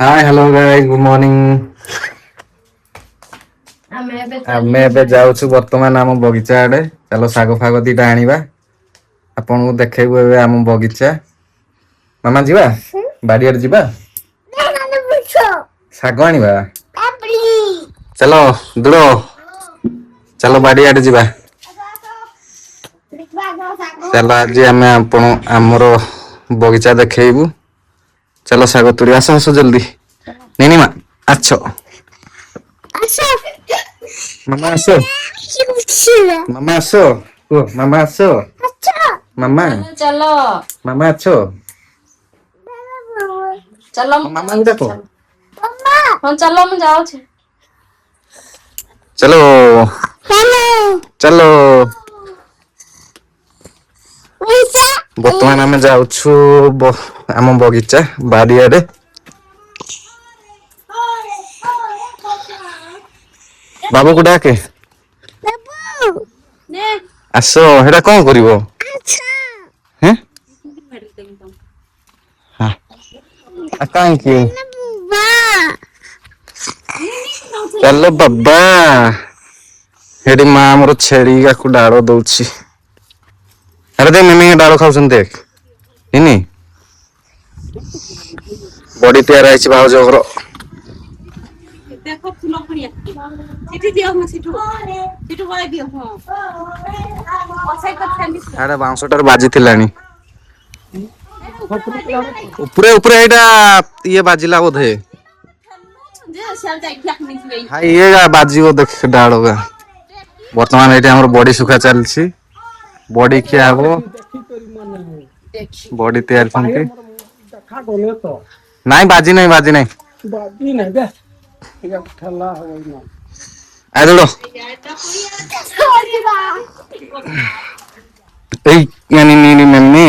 Hi hello guys good morning. आमे एबे जाउछु वर्तमान आम बगीचा आडे। चलो साग फाग दीटा आनिबा आपन को देखेबु एबे आम बगीचा। मामा जीवा बाड़ी आडे जीवा साग आनिबा। चलो दुड़ो चलो बाड़ी आडे जीवा। चलो आज आमे आपन आमर बगीचा देखेबु। चलो साग तुड़ी आस आस जल्दी नहीं मा अच्छो मामा आसो मामा आसो ओ मामा आसो मामा चलो मामा अच्छो चलो मामा को देखो हाँ चलो मैं जाऊँ चलो चलो बर्तमान आमे जाउछु आम बगीचा बाड़ी आडे। बाबू को डाके आसो हेडा कौन करिवो हैं हां काई की चलो बाबा हेडी मां मोर छेड़ी को डालो दउछि। अरे देख मम्मी डालो खाउछन देख इनी बॉडी तैयार आइछि भाउज घर। देखो फुल खड़िया सिटी दियो म सिटू सिटू वाई दियो हां ओसाई कर फैमिली अरे बाउंसटर बाजी थिलानी ऊपरे ऊपरे एटा ये बाजिला बोधे जे सेल जाई ख्याक निकले हां ये बाजीओ देख डालोगा। वर्तमान एटी हमर बॉडी सुखा चलछि बॉडी क्या हो बॉडी तैयार छनती नहीं बाजी नहीं बाजी नहीं आ दो ए यानी नी मम्मी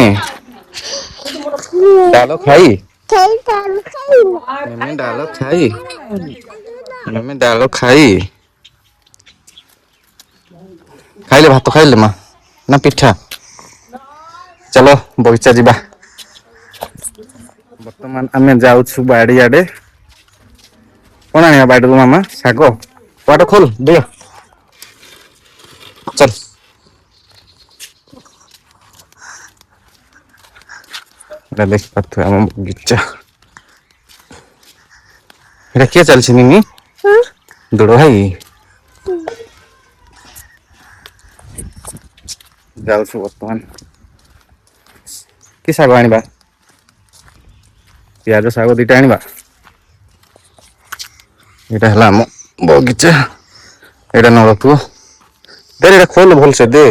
डालो खाई मम्मी डालो खाई मम्मी डालो खाई खाइले भात खाइले मां ना पिठा। चलो बगीचा जीवा वर्तमान आमे जाउछु बाड़ी आडे। कौन आनिया बाड़ी मामा साग बाटो खोल दियो चल देख पाथे आम बगीचा एटा किए चलछि निनी दुड़ो भाई जाउछु वर्तमान कि साग आनिबा प्याज साग दीटा आनिबा। एटा हला आम बगीचा एटा न रखो दे एटा खोल भल से दे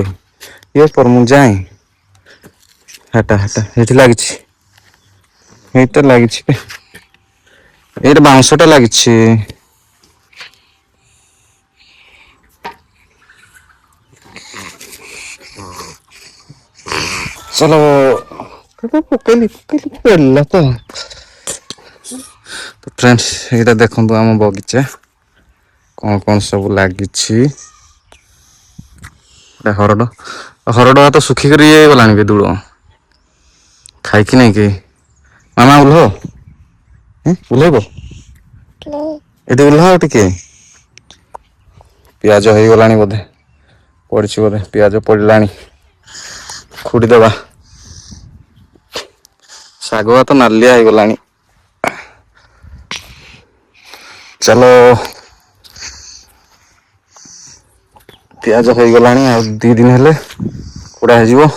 ये पर मु जाई हटा हटा हेठी लागिछि एटा लागिछि एटा बाउंसटा लागिछि चलो पकेली पड़ला तो फ्रेंड्स एटा देखंतु आम बगीचा कौन कौन सब लागिछि। हरड हरड तो सुखी कर ये गलानी बे दुड़ खाई कि नहीं के मामा उल्हो उल्हेब ये उल्ह टिके पियाज हो गलानी बोधे पड़ी बोधे पियाज पड़लानी खुड़ी दबा सागवा तो नालिया हो गलानी। चलो पियाज हो गलानी आ 2 दिन हेले कुड़ा हो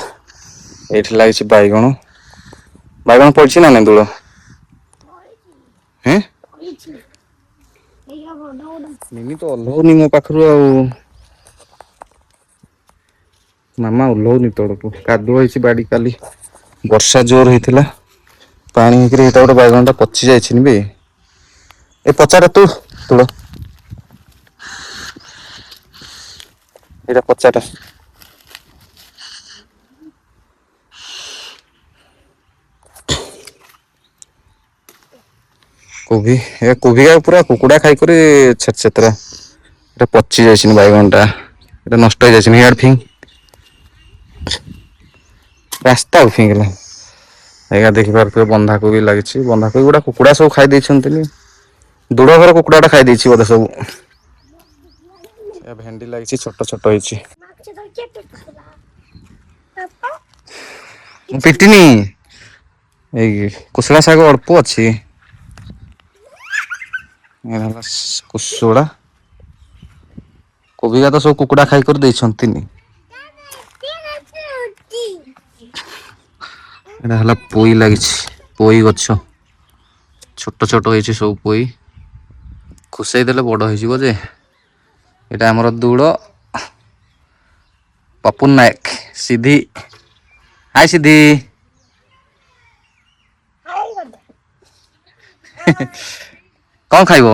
एठी लागिछि बाइगण बाइगण पड़छि ना नै दुळ हैं मिमी तो ओल्होनी मो पाखरु आ मामा ओल्होनी तोड़को कादुଅ ହେଇछि बाड़ी काली वर्षा जोर होइथिला पानी हेकरी एटा गोटे बाइगणटा पचि जाइछिन बे ए पचारे तू तुळ एटा पचाटा कोबी ए कोबी का पूरा कुकुड़ा खाई करे छेतरा एटा पचि जाइछिन बाइगणटा एटा नष्ट हो जाइछिन यार फिंग रास्ता फिंगला ଆଜ୍ଞା ଦେଖିପାରୁଥିବେ ବନ୍ଧାକୋବି ଲାଗିଛି। ବନ୍ଧାକୋବି ଗୁଡା କୁକୁଡ଼ା ସବୁ ଖାଇ ଦେଇଛନ୍ତି। ଦୁଡ ଘର କୁକୁଡ଼ା ଟା ଖାଇ ଦେଇଛି ବୋଧେ ସବୁ। ଭେଣ୍ଡି ଲାଗିଛି ଛୋଟ ଛୋଟ ହେଇଛି। ମୁଁ ପିଟିନି ଏଇ କୋଶଳା ଶାଗ ଅଳ୍ପ ଅଛି। ଏ ହେଲା କୁଶଳା। କୋବିରା ତ ସବୁ କୁକୁଡ଼ା ଖାଇକରି ଦେଇଛନ୍ତିନି। ଏଇଟା ହେଲା ପୋଇ ଲାଗିଛି ପୋଇ ଗଛ। ଛୋଟ ଛୋଟ ହେଇଛି ସବୁ ପୋଇ। ଖୁସେଇ ଦେଲେ ବଡ ହେଇଯିବ ଯେ ଏଇଟା ଆମର ଦୁଳ। ପପୁନ ନାୟକ ସିଧି ହାଏ ସିଧି। କଣ ଖାଇବ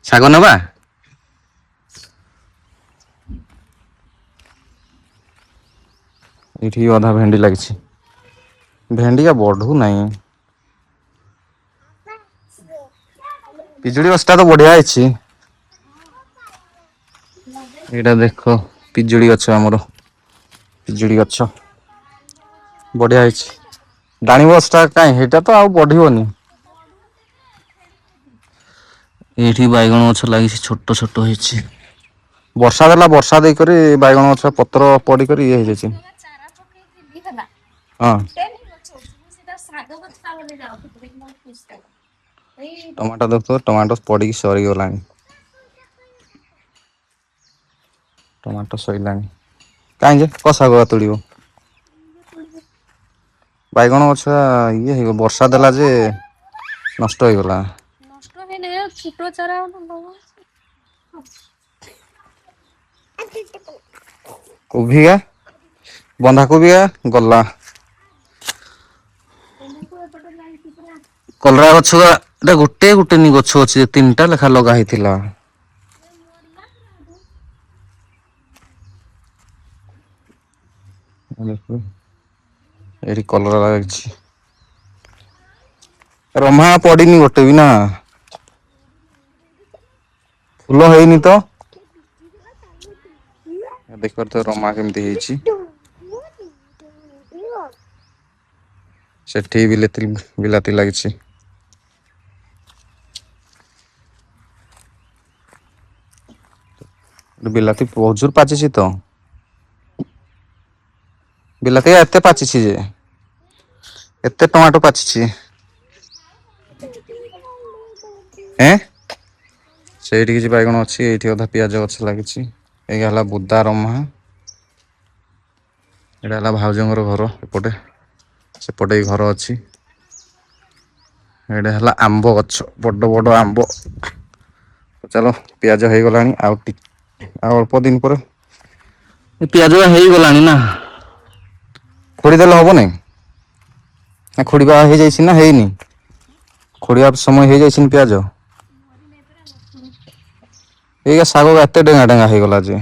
ଶାଗ ନବା? ଏଇଠି ଅଧା ଭେଣ୍ଡି ଲାଗିଛି। ଭେଣ୍ଡିକା ବଢୁ ନାହିଁ। ପିଜୁଳି ଗଛଟା ତ ବଢିଆ ହେଇଛି। ଏଇଟା ଦେଖ ପିଜୁଳି ଗଛ ଆମର ପିଜୁଳି ଗଛ। ବଢିଆ ହେଇଛି ଡାଳିମ୍ବ ଗଛଟା କାହିଁ ସେଇଟା ତ ଆଉ ବଢିବନି। ଏଇଠି ବାଇଗଣ ଗଛ ଲାଗିଛି ଛୋଟ ଛୋଟ ହେଇଛି। ବର୍ଷା ଦେଲା ବର୍ଷା ଦେଇକରି ବାଇଗଣ ଗଛ ପତ୍ର ପଡିକରି ଇଏ ହେଇଯାଇଛି। ଚାରା ପକେଇଥିଲି ହେଲା। ହଁ ଗଛ ମୁଁ ସେଟା ଶାଗ କଥା ବୋଲି ଯାଉଥିଲି ଏଇ ଟମାଟୋ ଦେଖ ଟମାଟୋ ପଡିକି ସରିଗଲାଣି। ଟମାଟୋ ସଇଲାଣି କାହିଁ ଯେ କଅ ଶାଗ ତୁଳିବ। ବାଇଗଣ ଗଛ ଇଏ ହେଇଗ ବର୍ଷା ଦେଲା ଯେ ନଷ୍ଟ ହେଇଗଲା। ନଷ୍ଟ ହେଇନି ଛୋଟ ଚାରା କୋଭିଆ ବନ୍ଧାକୋବି ଆ ଗଲା। ଏପଟେ ଲାଗିଛି ପୁରା। କଲରା ଗଛ ଏଟା ଗୋଟେ ଗୋଟେ ଗଛ ଅଛି ତିନିଟା ଲେଖା ଲଗା ହେଇଥିଲା। ଏଠି କଲରା ଲାଗିଛି। ରମା ପଡିନି ଗୋଟେ ବି ନା। ଫୁଲ ହେଇନି ତ। ଦେଖିପାରୁଥିବ ରମା କେମିତି ହେଇଛି। ସେଠି ବିଲାତି ଲାଗିଛି। ବିଲାତି ପ୍ରଚୁର ପାଚିଛି ତ। ବିଲାତି ଏତେ ପାଚିଛି ଯେ ଏତେ ଟମାଟୋ ପାଚିଛି। ଏଁ ସେଇଠି କିଛି ବାଇଗଣ ଅଛି ଏଇଠି ଅଧା ପିଆଜ ଗଛ ଲାଗିଛି ଏଇ ହେଲା ବୁଦା ରମା। ଏଇଟା ହେଲା ଭାଉଜଙ୍କର ଘର ଏପଟେ ସେପଟେ ବି ଘର ଅଛି। ଏଇଟା ହେଲା ଆମ୍ବ ଗଛ ବଡ ବଡ ଆମ୍ବ। ଚାଲ ପିଆଜ ହେଇଗଲାଣି ଆଉ ଅଳ୍ପ ଦିନ ପରେ ଏ ପିଆଜ ହେଇଗଲାଣି ନା ଖୋଳିଦେଲେ ହବନି। ନା ଖୋଡ଼ିବା ହେଇଯାଇଛି ନା ହେଇନି ଖୋଡ଼ିବା ସମୟ ହେଇଯାଇଛି ପିଆଜ। ଏଇ ଶାଗ ଏତେ ଡେଙ୍ଗା ଡେଙ୍ଗା ହେଇଗଲା ଯେ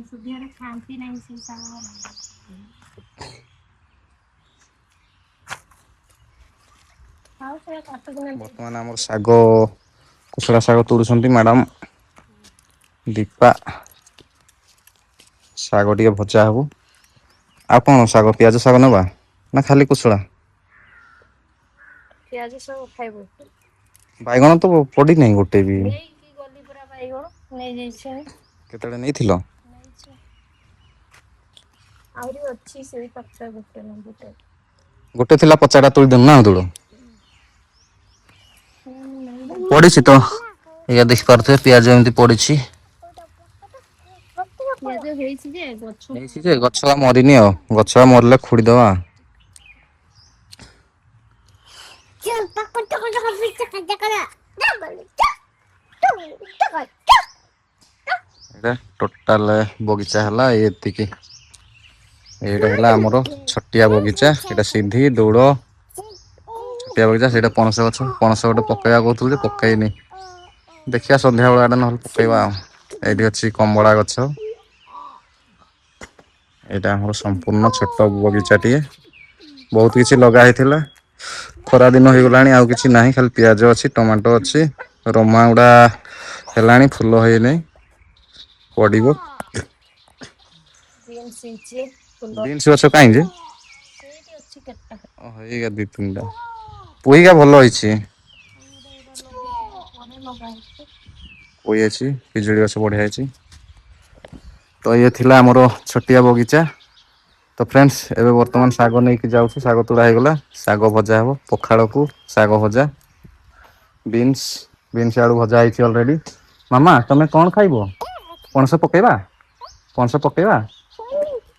ସୁଧିଆରେ ଖାଆନ୍ତି ନାହିଁ ସେ ଶାଗ। ଆଉ ସେ ବର୍ତ୍ତମାନ ଆମର ଶାଗ କୁଶଳା ଶାଗ ତୋଳୁଛନ୍ତି ମ୍ୟାଡ଼ାମ ଦୀପା। ଶାଗ ଟିକେ ଭଜା ହବ ଆଉ କଣ ଶାଗ ପିଆଜ ଶାଗ ନବା ନା ଖାଲି କୁଶଳା। ପିଆଜ ସହ ଖାଇବୁ। ବାଇଗଣ ତ ପଡିନାହିଁ ଗୋଟେ ବି। ନେଇକି ଗଲି ପୁରା ବାଇଗଣ ନେଇଯାଇଛି। କେତେବେଳେ ନେଇଥିଲ? ଆହୁରି ଅଛି ସେଇ ପାଖରେ ଗୋଟେ ନା ଦିଟା। ଗୋଟେ ଥିଲା ପଚାଟା ତୁଳିଦଉନୁ ନା ହେତୋଳୁ। ପଡିଛି ତ ଏଇଆ ଦେଖିପାରୁଥିବେ ପିଆଜ ଏମିତି ପଡିଛି। ପିଆଜ ହେଇଛି ଯେ ଗଛ ହେଇଛି ଯେ ଗଛ ଆଉ ମରିନି ଆଉ ଗଛ ଆଉ ମରିଲେ ଖୋଳିଦବା। ଏଇଟା ଟୋଟାଲ ବଗିଚା ହେଲା ଏତିକି। ଏଇଟା ହେଲା ଆମର ଛଟିଆ ବଗିଚା ଏଇଟା ସିଧି ଦୌଡ଼ ଛଟିଆ ବଗିଚା ସେଇଟା ପଣସ ଗଛ ପଣସ ଗୋଟେ ପକେଇବା କହୁଥିଲୁ ଯେ ପକେଇନି। ଦେଖିବା ସନ୍ଧ୍ୟାବେଳେ ଆଡେ ନହେଲେ ପକେଇବା ଆଉ ଏଇଠି ଅଛି କମଳା ଗଛ। ଏଇଟା ଆମର ସମ୍ପୂର୍ଣ୍ଣ ଛୋଟ ବଗିଚାଟିଏ ବହୁତ କିଛି ଲଗା ହେଇଥିଲା। ଖରା ଦିନ ହେଇଗଲାଣି ଆଉ କିଛି ନାହିଁ ଖାଲି ପିଆଜ ଅଛି ଟମାଟୋ ଅଛି ରମା ଗୁଡା ହେଲାଣି ଫୁଲ ହେଇନାହିଁ ପଡିବ। ବିନ୍ସ ହେଇଛି। ଫୁଲ ବିନ୍ସ ଗଛ କାହିଁ ଯେ? ହେଇଗା ଦି ତିନିଟା ପୋଇଗା ଭଲ ହେଇଛି। ପୋଇ ଅଛି ପିଜୁଳି ଗଛ ବଢିଆ ହେଇଛି। ତ ଇଏ ଥିଲା ଆମର ଛୋଟିଆ ବଗିଚା। ତ ଫ୍ରେଣ୍ଡସ୍ ଏବେ ବର୍ତ୍ତମାନ ଶାଗ ନେଇକି ଯାଉଛି ଶାଗ ତୁଳା ହେଇଗଲା ଶାଗ ଭଜା ହବ ପଖାଳକୁ ଶାଗ ଭଜା ବିନ୍ସ ଆଳୁ ଭଜା ହେଇଛି ଅଲରେଡି। ମାମା ତମେ କଣ ଖାଇବ ପଣସ ପକେଇବା ପଣସ ପକେଇବା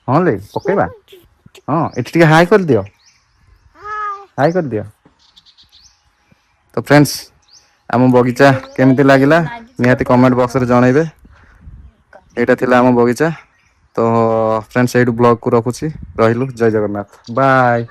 ହଁ ରେ ପକେଇବା ହଁ ଏଠି ଟିକେ ହାଇ କରିଦିଅ ହାଇ କରିଦିଅ। ତ ଫ୍ରେଣ୍ଡସ୍ ଆମ ବଗିଚା କେମିତି ଲାଗିଲା ନିହାତି କମେଣ୍ଟ ବକ୍ସରେ ଜଣେଇବେ। ଏଇଟା ଥିଲା ଆମ ବଗିଚା। ତ ଫ୍ରେଣ୍ଡସ୍ ଏଇଠୁ ବ୍ଲଗକୁ ରଖୁଛି ରହିଲୁ ଜୟ ଜଗନ୍ନାଥ ବାଏ।